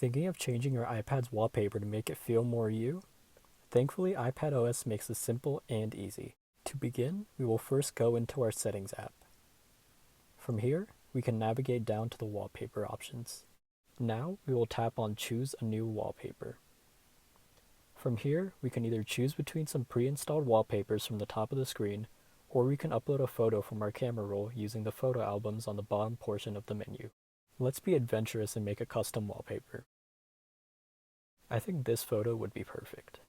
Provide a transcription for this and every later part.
Thinking of changing your iPad's wallpaper to make it feel more you? Thankfully, iPadOS makes this simple and easy. To begin, we will first go into our Settings app. From here, we can navigate down to the wallpaper options. Now, we will tap on Choose a new wallpaper. From here, we can either choose between some pre-installed wallpapers from the top of the screen, or we can upload a photo from our camera roll using the photo albums on the bottom portion of the menu. Let's be adventurous and make a custom wallpaper. I think this photo would be perfect.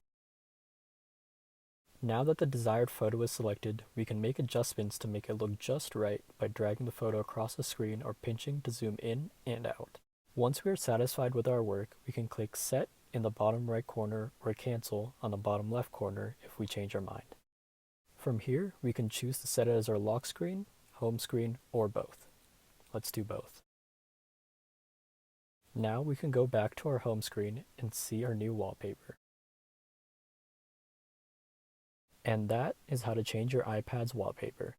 Now that the desired photo is selected, we can make adjustments to make it look just right by dragging the photo across the screen or pinching to zoom in and out. Once we are satisfied with our work, we can click Set in the bottom right corner or Cancel on the bottom left corner if we change our mind. From here, we can choose to set it as our lock screen, home screen, or both. Let's do both. Now we can go back to our home screen and see our new wallpaper. And that is how to change your iPad's wallpaper.